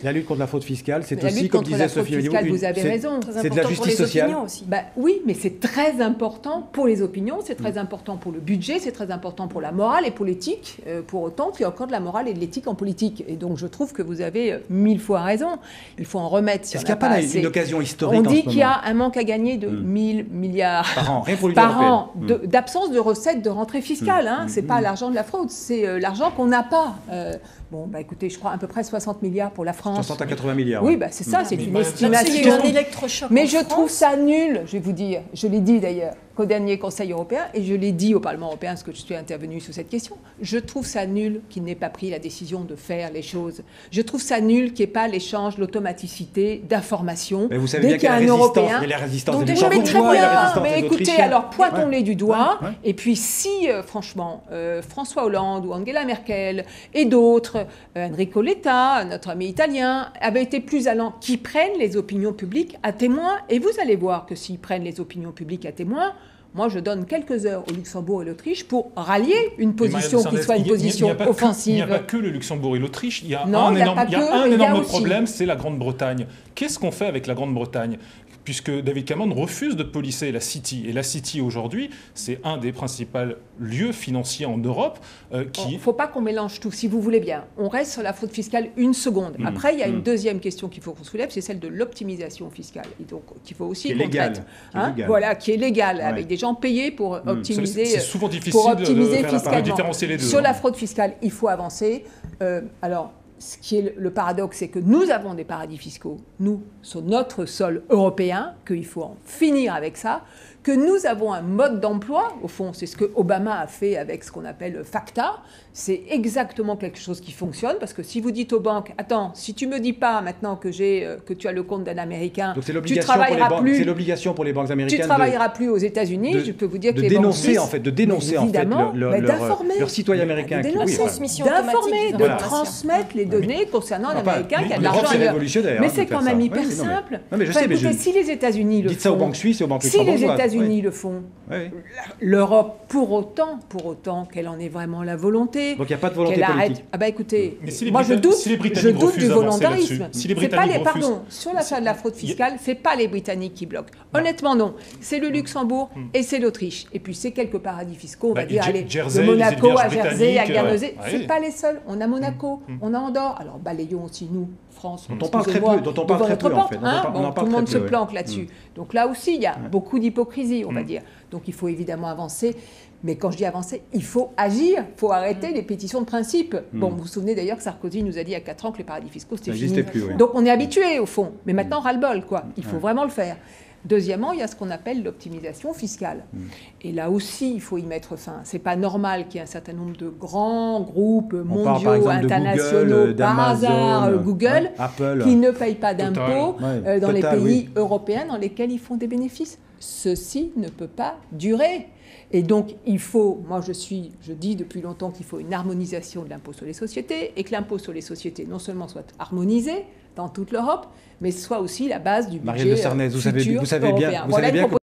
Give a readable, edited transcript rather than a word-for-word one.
La lutte contre la fraude fiscale, c'est aussi, comme disait Sophie Méliot, vous avez raison. C'est de la justice sociale. Aussi. Bah, oui, mais c'est très important pour les opinions, c'est très important pour le budget, c'est très important pour la morale et pour l'éthique, pour autant qu'il y a encore de la morale et de l'éthique en politique. Et donc je trouve que vous avez 1000 fois raison. Il faut en remettre. Est-ce qu'il n'y a pas une occasion historique On dit qu'il y a un manque à gagner de 1000 milliards par an d'absence de recettes de rentrée fiscale. C'est pas l'argent de la fraude, c'est l'argent qu'on n'a pas. Bon, bah écoutez, je crois à peu près 60 milliards pour la France. 60 à 80 milliards. Oui, bah c'est ça, c'est une estimation. Il y a eu un électrochoc. Mais je trouve ça nul, je vais vous dire. Je l'ai dit d'ailleurs qu'au dernier Conseil européen, et je l'ai dit au Parlement européen, parce que je suis intervenue sur cette question. Je trouve ça nul qu'il n'ait pas pris la décision de faire les choses. Je trouve ça nul qu'il n'y ait pas l'échange, l'automaticité d'informations. Mais vous savez bien qu'il y a la résistance des Luxembourgeois, mais écoutez, alors pointons-les du doigt. Et puis si, franchement, François Hollande ou Angela Merkel et d'autres, Enrico Letta, notre ami italien, avaient été plus allants, qui prennent les opinions publiques à témoin. Et vous allez voir que s'ils prennent les opinions publiques à témoin, moi, je donne quelques heures au Luxembourg et l'Autriche pour rallier une position qui soit une position offensive. Il n'y a pas que le Luxembourg et l'Autriche. Il y a un énorme problème, c'est la Grande-Bretagne. Qu'est-ce qu'on fait avec la Grande-Bretagne ? Puisque David Cameron refuse de policer la City. Et la City, aujourd'hui, c'est un des principaux lieux financiers en Europe qui... Il ne faut pas qu'on mélange tout, si vous voulez bien. On reste sur la fraude fiscale une seconde. Après, il y a une deuxième question qu'il faut qu'on soulève, c'est celle de l'optimisation fiscale. Et donc, qu'il faut aussi qu'on traite. Voilà, qui est légale, avec des gens payés pour optimiser, c'est souvent difficile de différencier les deux. Sur la fraude fiscale, il faut avancer. Alors, ce qui est le paradoxe, c'est que nous avons des paradis fiscaux, nous, sur notre sol européen, qu'il faut en finir avec ça, que nous avons un mode d'emploi, au fond, c'est ce que Obama a fait avec ce qu'on appelle FACTA, c'est exactement quelque chose qui fonctionne, parce que si vous dites aux banques, attends, si tu me dis pas maintenant que tu as le compte d'un Américain, tu travailleras plus. C'est l'obligation pour les banques américaines. Tu travailleras plus aux États-Unis. Je peux vous dire que les banques suisses, de dénoncer leurs citoyens américains, d'informer, de transmettre les données concernant l'Américain qui a de l'argent ailleurs. Mais c'est quand même hyper simple. Écoutez, si les États-Unis le font, dites ça aux banques suisses et aux banques luxembourgeoises. Si les États-Unis le font, l'Europe, pour autant qu'elle en ait vraiment la volonté. Donc il n'y a pas de volonté politique. Ah bah écoutez, moi je doute du volontarisme. Pardon, sur l'affaire de la fraude fiscale, c'est pas les Britanniques qui bloquent. Honnêtement non, c'est le Luxembourg et c'est l'Autriche. Et puis c'est quelques paradis fiscaux, on va dire, allez, de Monaco à Jersey, à Guernesey. C'est pas les seuls. On a Monaco, on a Andorre. Alors balayons aussi nous, France. Dont on parle très peu en fait. Tout le monde se planque là-dessus. Donc là aussi, il y a beaucoup d'hypocrisie, on va dire. Donc il faut évidemment avancer. Mais quand je dis avancer, il faut agir, il faut arrêter les pétitions de principe. Bon, vous vous souvenez d'ailleurs que Sarkozy nous a dit il y a 4 ans que les paradis fiscaux, c'était fini. Donc on est habitué au fond, mais maintenant ras-le-bol, quoi. Il faut vraiment le faire. Deuxièmement, il y a ce qu'on appelle l'optimisation fiscale. Et là aussi, il faut y mettre fin. C'est pas normal qu'il y ait un certain nombre de grands groupes mondiaux, internationaux, par hasard, Google, Apple, qui ne payent pas d'impôts dans les pays européens dans lesquels ils font des bénéfices. Ceci ne peut pas durer. Et donc, il faut, moi je dis depuis longtemps qu'il faut une harmonisation de l'impôt sur les sociétés et que l'impôt sur les sociétés non seulement soit harmonisé dans toute l'Europe, mais soit aussi la base du budget futur européen. Vous savez bien